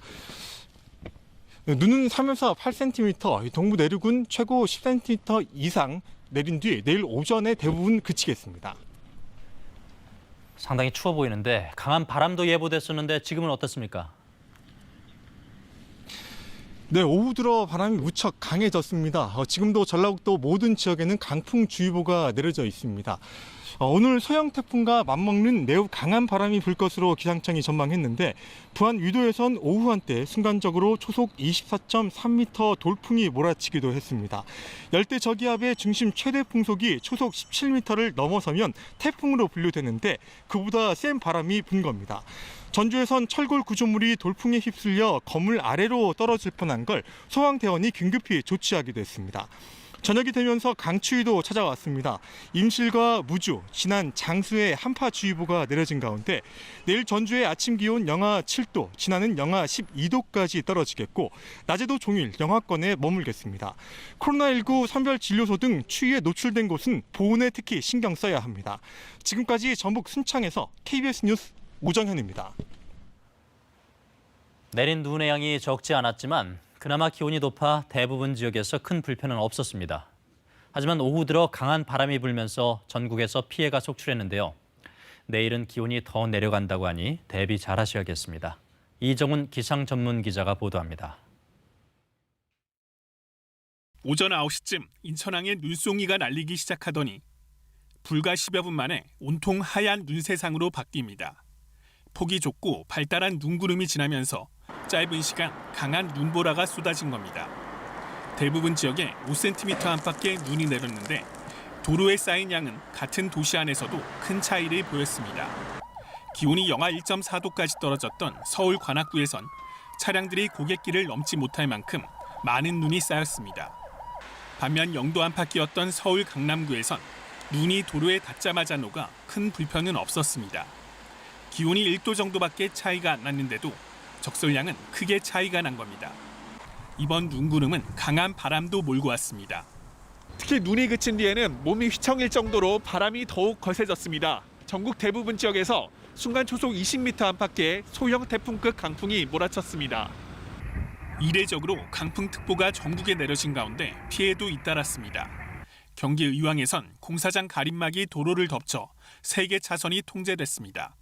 Speaker 10: 눈은 3에서 8cm, 동부 내륙은 최고 10cm 이상 내린 뒤 내일 오전에 대부분 그치겠습니다.
Speaker 23: 상당히 추워 보이는데 강한 바람도 예보됐었는데 지금은 어떻습니까?
Speaker 10: 네, 오후 들어 바람이 무척 강해졌습니다. 지금도 전라북도 모든 지역에는 강풍주의보가 내려져 있습니다. 오늘 소형 태풍과 맞먹는 매우 강한 바람이 불 것으로 기상청이 전망했는데 부안 위도에선 오후 한때 순간적으로 초속 24.3m 돌풍이 몰아치기도 했습니다. 열대 저기압의 중심 최대 풍속이 초속 17m를 넘어서면 태풍으로 분류되는데 그보다 센 바람이 분 겁니다. 전주에선 철골 구조물이 돌풍에 휩쓸려 건물 아래로 떨어질 뻔한 걸 소방대원이 긴급히 조치하기도 했습니다. 저녁이 되면서 강추위도 찾아왔습니다. 임실과 무주, 진안, 장수에 한파주의보가 내려진 가운데 내일 전주의 아침 기온 영하 7도, 진안은 영하 12도까지 떨어지겠고 낮에도 종일 영하권에 머물겠습니다. 코로나19 선별진료소 등 추위에 노출된 곳은 보온에 특히 신경 써야 합니다. 지금까지 전북 순창에서 KBS 뉴스 오정현입니다.
Speaker 23: 내린 눈의 양이 적지 않았지만 그나마 기온이 높아 대부분 지역에서 큰 불편은 없었습니다. 하지만 오후 들어 강한 바람이 불면서 전국에서 피해가 속출했는데요. 내일은 기온이 더 내려간다고 하니 대비 잘하셔야겠습니다. 이정훈 기상 전문 기자가 보도합니다.
Speaker 11: 오전 9시쯤 인천항에 눈송이가 날리기 시작하더니 불과 10여 분 만에 온통 하얀 눈세상으로 바뀝니다. 폭이 좁고 발달한 눈구름이 지나면서 짧은 시간 강한 눈보라가 쏟아진 겁니다. 대부분 지역에 5cm 안팎의 눈이 내렸는데 도로에 쌓인 양은 같은 도시 안에서도 큰 차이를 보였습니다. 기온이 영하 1.4도까지 떨어졌던 서울 관악구에선 차량들이 고갯길을 넘지 못할 만큼 많은 눈이 쌓였습니다. 반면 영도 안팎이었던 서울 강남구에선 눈이 도로에 닿자마자 녹아 큰 불편은 없었습니다. 기온이 1도 정도밖에 차이가 안 났는데도 적설량은 크게 차이가 난 겁니다. 이번 눈구름은 강한 바람도 몰고 왔습니다.
Speaker 12: 특히 눈이 그친 뒤에는 몸이 휘청일 정도로 바람이 더욱 거세졌습니다. 전국 대부분 지역에서 순간 초속 20m 안팎의 소형 태풍급 강풍이 몰아쳤습니다.
Speaker 11: 이례적으로 강풍특보가 전국에 내려진 가운데 피해도 잇따랐습니다. 경기 의왕에선 공사장 가림막이 도로를 덮쳐 3개 차선이 통제됐습니다.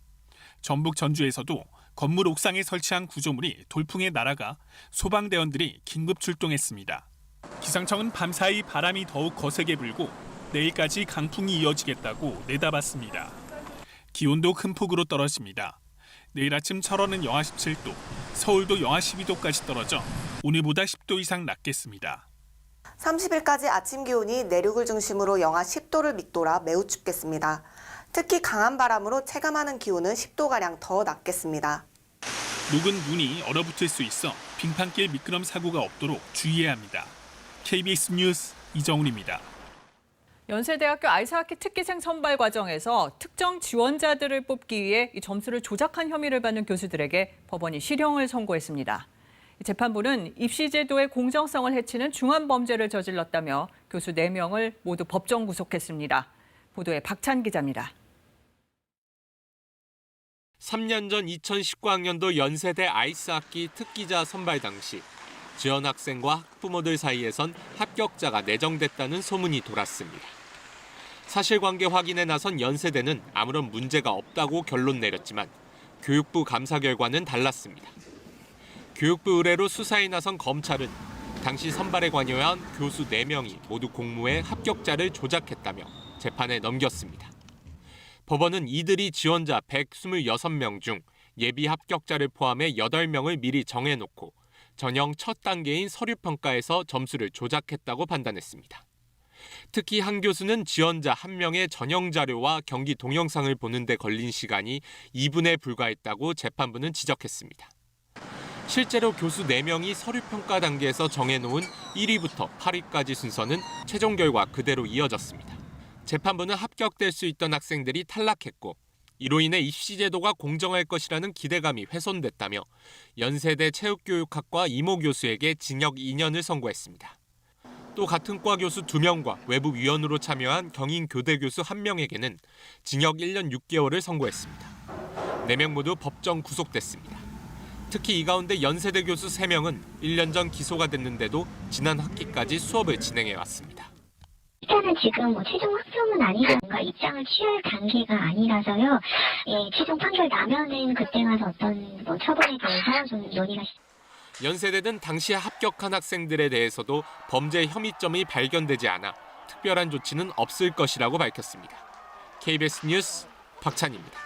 Speaker 11: 전북 전주에서도 건물 옥상에 설치한 구조물이 돌풍에 날아가 소방대원들이 긴급 출동했습니다. 기상청은 밤사이 바람이 더욱 거세게 불고 내일까지 강풍이 이어지겠다고 내다봤습니다. 기온도 큰 폭으로 떨어집니다. 내일 아침 철원은 영하 17도, 서울도 영하 12도까지 떨어져 오늘보다 10도 이상 낮겠습니다.
Speaker 14: 30일까지 아침 기온이 내륙을 중심으로 영하 10도를 밑돌아 매우 춥겠습니다. 특히 강한 바람으로 체감하는 기온은 10도가량 더 낮겠습니다.
Speaker 11: 녹은 눈이 얼어붙을 수 있어 빙판길 미끄럼 사고가 없도록 주의해야 합니다. KBS 뉴스 이정훈입니다.
Speaker 2: 연세대학교 아이스하키 특기생 선발 과정에서 특정 지원자들을 뽑기 위해 이 점수를 조작한 혐의를 받는 교수들에게 법원이 실형을 선고했습니다. 재판부는 입시 제도의 공정성을 해치는 중한 범죄를 저질렀다며 교수 4명을 모두 법정 구속했습니다. 보도에 박찬 기자입니다.
Speaker 15: 3년 전 2019학년도 연세대 아이스하키 특기자 선발 당시 지원 학생과 학부모들 사이에선 합격자가 내정됐다는 소문이 돌았습니다. 사실관계 확인에 나선 연세대는 아무런 문제가 없다고 결론 내렸지만 교육부 감사 결과는 달랐습니다. 교육부 의뢰로 수사에 나선 검찰은 당시 선발에 관여한 교수 4명이 모두 공모해 합격자를 조작했다며 재판에 넘겼습니다. 법원은 이들이 지원자 126명 중 예비 합격자를 포함해 8명을 미리 정해놓고 전형 첫 단계인 서류평가에서 점수를 조작했다고 판단했습니다. 특히 한 교수는 지원자 1명의 전형 자료와 경기 동영상을 보는 데 걸린 시간이 2분에 불과했다고 재판부는 지적했습니다. 실제로 교수 4명이 서류 평가 단계에서 정해놓은 1위부터 8위까지 순서는 최종 결과 그대로 이어졌습니다. 재판부는 합격될 수 있던 학생들이 탈락했고 이로 인해 입시 제도가 공정할 것이라는 기대감이 훼손됐다며 연세대 체육교육학과 이모 교수에게 징역 2년을 선고했습니다. 또 같은 과 교수 2명과 외부 위원으로 참여한 경인 교대 교수 1명에게는 징역 1년 6개월을 선고했습니다. 4명 모두 법정 구속됐습니다. 특히 이 가운데 연세대 교수 3명은 1년 전 기소가 됐는데도 지난 학기까지 수업을 진행해왔습니다.
Speaker 13: 일단은 지금 최종 확정은 아니라든가 입장을 취할 단계가 아니라서요. 최종 판결 나면은 그때 가서 어떤 처벌에 대해서 좀 논의가
Speaker 15: 연세대는 당시 합격한 학생들에 대해서도 범죄 혐의점이 발견되지 않아 특별한 조치는 없을 것이라고 밝혔습니다. KBS 뉴스 박찬희입니다.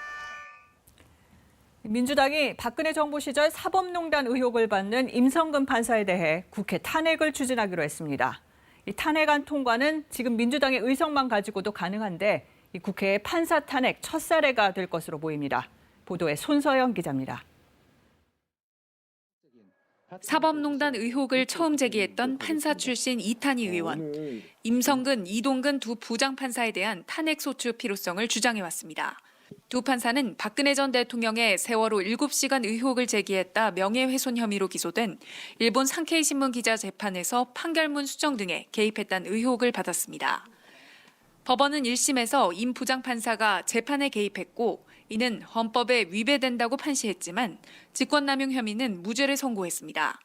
Speaker 2: 민주당이 박근혜 정부 시절 사법농단 의혹을 받는 임성근 판사에 대해 국회 탄핵을 추진하기로 했습니다. 이 탄핵안 통과는 지금 민주당의 의석만 가지고도 가능한데 이 국회의 판사 탄핵 첫 사례가 될 것으로 보입니다. 보도에 손서영 기자입니다.
Speaker 26: 사법농단 의혹을 처음 제기했던 판사 출신 이탄희 의원. 임성근, 이동근 두 부장판사에 대한 탄핵소추 필요성을 주장해왔습니다. 두 판사는 박근혜 전 대통령의 세월호 7시간 의혹을 제기했다 명예훼손 혐의로 기소된 일본 산케이 신문 기자 재판에서 판결문 수정 등에 개입했다는 의혹을 받았습니다. 법원은 1심에서 임 부장판사가 재판에 개입했고 이는 헌법에 위배된다고 판시했지만 직권남용 혐의는 무죄를 선고했습니다.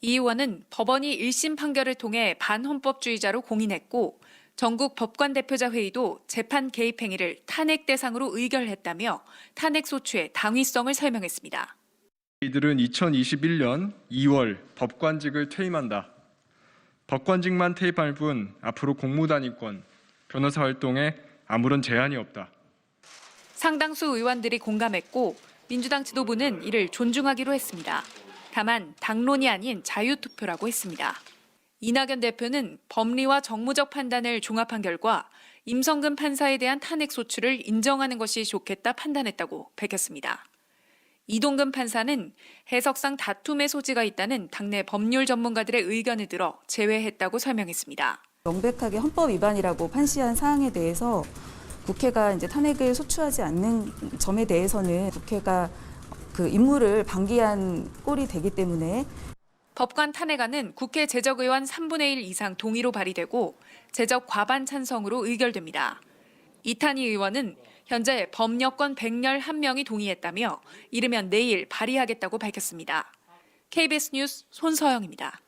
Speaker 26: 이 의원은 법원이 1심 판결을 통해 반헌법주의자로 공인했고 전국 법관대표자 회의도 재판 개입 행위를 탄핵 대상으로 의결했다며 탄핵소추의 당위성을 설명했습니다.
Speaker 16: 이들은 2021년 2월 법관직을 퇴임한다. 법관직만 퇴임할 뿐 앞으로 공무단위권, 변호사 활동에 아무런 제한이 없다.
Speaker 26: 상당수 의원들이 공감했고 민주당 지도부는 이를 존중하기로 했습니다. 다만 당론이 아닌 자유투표라고 했습니다. 이낙연 대표는 법리와 정무적 판단을 종합한 결과 임성근 판사에 대한 탄핵 소추를 인정하는 것이 좋겠다 판단했다고 밝혔습니다. 이동근 판사는 해석상 다툼의 소지가 있다는 당내 법률 전문가들의 의견을 들어 제외했다고 설명했습니다.
Speaker 17: 명백하게 헌법 위반이라고 판시한 사항에 대해서 국회가 이제 탄핵을 소추하지 않는 점에 대해서는 국회가 그 임무를 방기한 꼴이 되기 때문에
Speaker 26: 법관 탄핵안은 국회 제적의원 3분의 1 이상 동의로 발의되고 제적 과반 찬성으로 의결됩니다. 이탄희 의원은 현재 법여권 111명이 동의했다며 이르면 내일 발의하겠다고 밝혔습니다. KBS 뉴스 손서영입니다.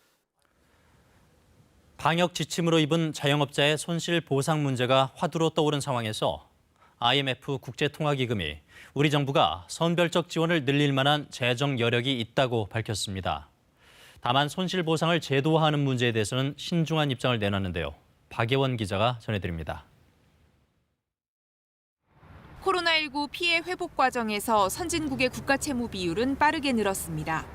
Speaker 23: 방역 지침으로 입은 자영업자의 손실 보상 문제가 화두로 떠오른 상황에서 IMF 국제통화기금이 우리 정부가 선별적 지원을 늘릴 만한 재정 여력이 있다고 밝혔습니다. 다만 손실 보상을 제도화하는 문제에 대해서는 신중한 입장을 내놨는데요. 박예원 기자가 전해드립니다.
Speaker 18: 코로나19 피해 회복 과정에서 선진국의 국가 채무 비율은 빠르게 늘었습니다.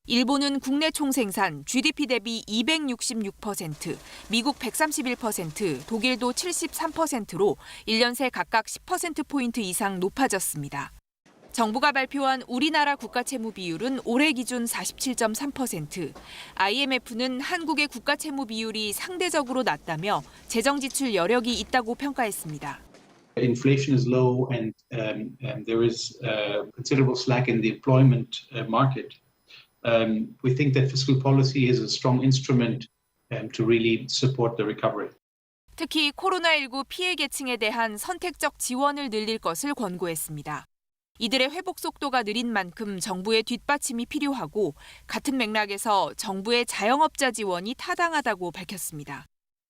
Speaker 18: 일본은 국내 총생산 GDP 대비 266%, 미국 131%, 독일도 73%로 1년 새 각각 10%포인트 이상 높아졌습니다. 정부가 발표한 우리나라 국가 채무 비율은 올해 기준 47.3%, IMF는 한국의 국가 채무 비율이 상대적으로 낮다며 재정 지출 여력이 있다고 평가했습니다.
Speaker 20: Inflation is low and there is considerable slack in the employment market. We think that fiscal policy is a strong instrument to really support the recovery.
Speaker 18: 특히 코로나19 피해 계층에 대한 선택적 지원을 늘릴 것을 권고했습니다. 이들의 회복 속도가 느린 만큼 정부의 뒷받침이 필요하고 같은 맥락에서 정부의 자영업자 지원이 타당하다고 밝혔습니다.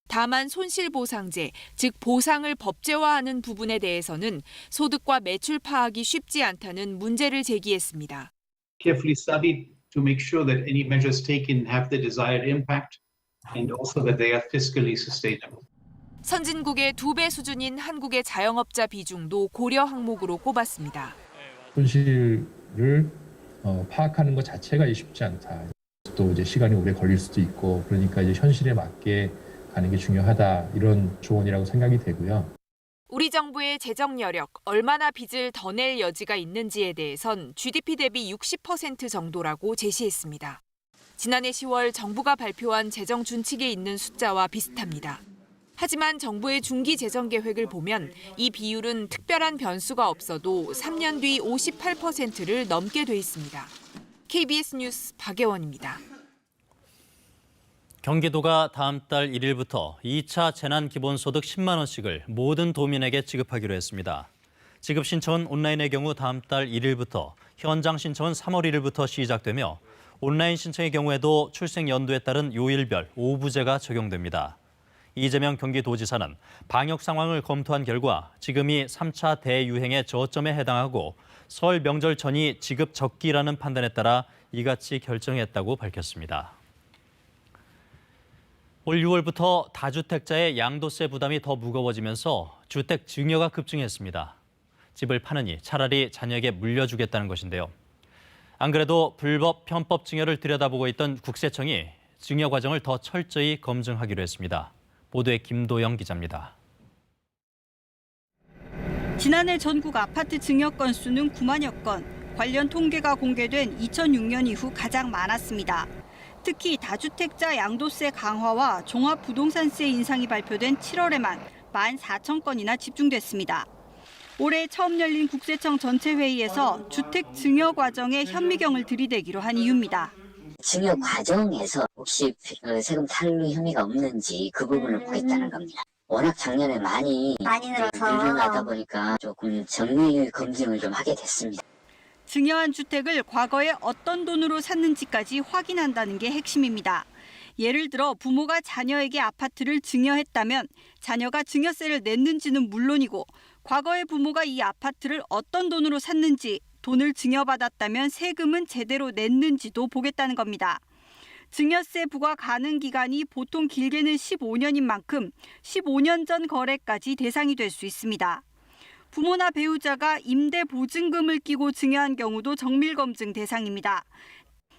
Speaker 18: 다만 손실보상제, 즉 보상을 법제화하는 부분에 대해서는 소득과 매출 파악이 쉽지 않다는 문제를 제기했습니다.
Speaker 20: Carefully studied to make sure that any measures taken have the desired impact and also that they are fiscally sustainable.
Speaker 18: 선진국의 2배 수준인 한국의 자영업자 비중도 고려 항목으로 꼽았습니다.
Speaker 21: 손실을 파악하는 것 자체가 쉽지 않다. 또 이제 시간이 오래 걸릴 수도 있고 그러니까 이제 현실에 맞게 가는 게 중요하다 이런 조언이라고 생각이 되고요.
Speaker 18: 우리 정부의 재정 여력, 얼마나 빚을 더 낼 여지가 있는지에 대해선 GDP 대비 60% 정도라고 제시했습니다. 지난해 10월 정부가 발표한 재정 준칙에 있는 숫자와 비슷합니다. 하지만 정부의 중기 재정 계획을 보면 이 비율은 특별한 변수가 없어도 3년 뒤 58%를 넘게 돼 있습니다. KBS 뉴스 박예원입니다.
Speaker 23: 경기도가 다음 달 1일부터 2차 재난기본소득 10만 원씩을 모든 도민에게 지급하기로 했습니다. 지급 신청은 온라인의 경우 다음 달 1일부터, 현장 신청은 3월 1일부터 시작되며 온라인 신청의 경우에도 출생 연도에 따른 요일별 오부제가 적용됩니다. 이재명 경기도지사는 방역 상황을 검토한 결과 지금이 3차 대유행의 저점에 해당하고 설 명절 전이 지급 적기라는 판단에 따라 이같이 결정했다고 밝혔습니다. 올 6월부터 다주택자의 양도세 부담이 더 무거워지면서 주택 증여가 급증했습니다. 집을 파느니 차라리 자녀에게 물려주겠다는 것인데요. 안 그래도 불법 편법 증여를 들여다보고 있던 국세청이 증여 과정을 더 철저히 검증하기로 했습니다. 보도에 김도영 기자입니다.
Speaker 1: 지난해 전국 아파트 증여 건수는 9만여 건, 관련 통계가 공개된 2006년 이후 가장 많았습니다. 특히 다주택자 양도세 강화와 종합부동산세 인상이 발표된 7월에만 14,000건이나 집중됐습니다. 올해 처음 열린 국세청 전체 회의에서 주택 증여 과정에 현미경을 들이대기로 한 이유입니다.
Speaker 4: 증여 과정에서 혹시 세금 탈루 혐의가 없는지 그 부분을 보겠다는 겁니다. 워낙 작년에 많이 늘어나다 보니까 조금 정밀 검증을 좀 하게 됐습니다.
Speaker 1: 증여한 주택을 과거에 어떤 돈으로 샀는지까지 확인한다는 게 핵심입니다. 예를 들어 부모가 자녀에게 아파트를 증여했다면 자녀가 증여세를 냈는지는 물론이고 과거에 부모가 이 아파트를 어떤 돈으로 샀는지, 돈을 증여받았다면 세금은 제대로 냈는지도 보겠다는 겁니다. 증여세 부과 가능 기간이 보통 길게는 15년인 만큼 15년 전 거래까지 대상이 될 수 있습니다. 부모나 배우자가 임대 보증금을 끼고 증여한 경우도 정밀검증 대상입니다.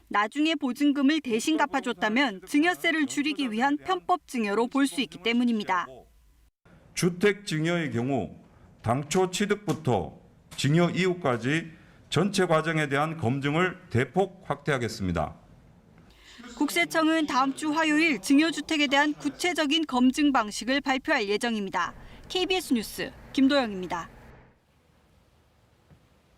Speaker 1: 나중에 보증금을 대신 갚아줬다면 증여세를 줄이기 위한 편법 증여로 볼 수 있기 때문입니다.
Speaker 5: 주택 증여의 경우 당초 취득부터 증여 이후까지 전체 과정에 대한 검증을 대폭 확대하겠습니다.
Speaker 1: 국세청은 다음 주 화요일 증여주택에 대한 구체적인 검증 방식을 발표할 예정입니다. KBS 뉴스 김도영입니다.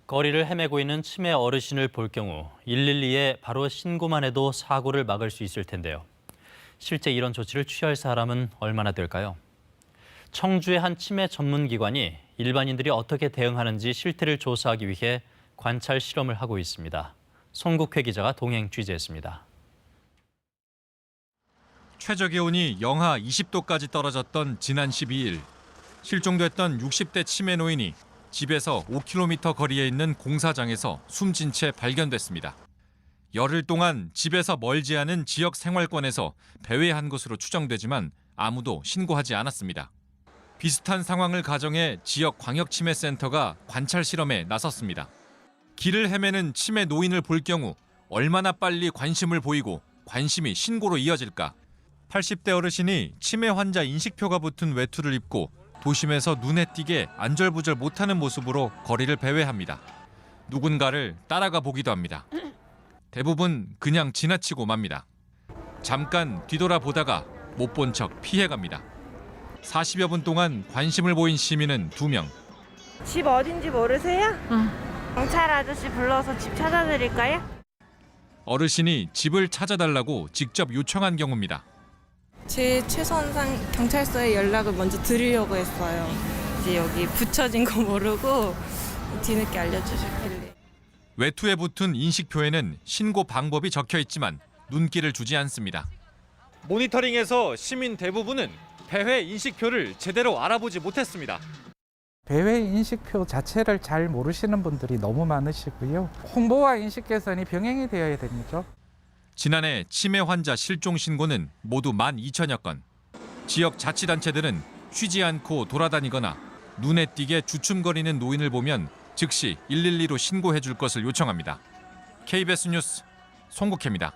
Speaker 23: 거리를 헤매고 있는 치매 어르신을 볼 경우 112에 바로 신고만 해도 사고를 막을 수 있을 텐데요. 실제 이런 조치를 취할 사람은 얼마나 될까요? 청주의 한 치매 전문기관이 일반인들이 어떻게 대응하는지 실태를 조사하기 위해 관찰 실험을 하고 있습니다. 송국회 기자가 동행 취재했습니다.
Speaker 7: 최저기온이 영하 20도까지 떨어졌던 지난 12일, 실종됐던 60대 치매 노인이 집에서 5km 거리에 있는 공사장에서 숨진 채 발견됐습니다. 열흘 동안 집에서 멀지 않은 지역 생활권에서 배회한 것으로 추정되지만 아무도 신고하지 않았습니다. 비슷한 상황을 가정해 지역 광역치매센터가 관찰 실험에 나섰습니다. 길을 헤매는 치매 노인을 볼 경우 얼마나 빨리 관심을 보이고 관심이 신고로 이어질까? 80대 어르신이 치매 환자 인식표가 붙은 외투를 입고 도심에서 눈에 띄게 안절부절 못하는 모습으로 거리를 배회합니다. 누군가를 따라가 보기도 합니다. 대부분 그냥 지나치고 맙니다. 잠깐 뒤돌아보다가 못 본 척 피해갑니다. 40여 분 동안 관심을 보인 시민은 2명.
Speaker 19: 집 어딘지 모르세요? 경찰 아저씨 불러서 집 찾아드릴까요?
Speaker 7: 어르신이 집을 찾아달라고 직접 요청한 경우입니다.
Speaker 19: 제 최선상 경찰서에 연락을 먼저 드리려고 했어요. 이제 여기 붙여진 거 모르고 뒤늦게 알려주셨길래.
Speaker 7: 외투에 붙은 인식표에는 신고 방법이 적혀 있지만 눈길을 주지 않습니다. 모니터링에서 시민 대부분은 배회 인식표를 제대로 알아보지 못했습니다.
Speaker 22: 배회 인식표 자체를 잘 모르시는 분들이 너무 많으시고요. 홍보와 인식 개선이 병행이 되어야 됩니다.
Speaker 7: 지난해 치매 환자 실종 신고는 모두 12,000여 건. 지역 자치단체들은 쉬지 않고 돌아다니거나 눈에 띄게 주춤거리는 노인을 보면 즉시 112로 신고해 줄 것을 요청합니다. KBS 뉴스 송국혜입니다.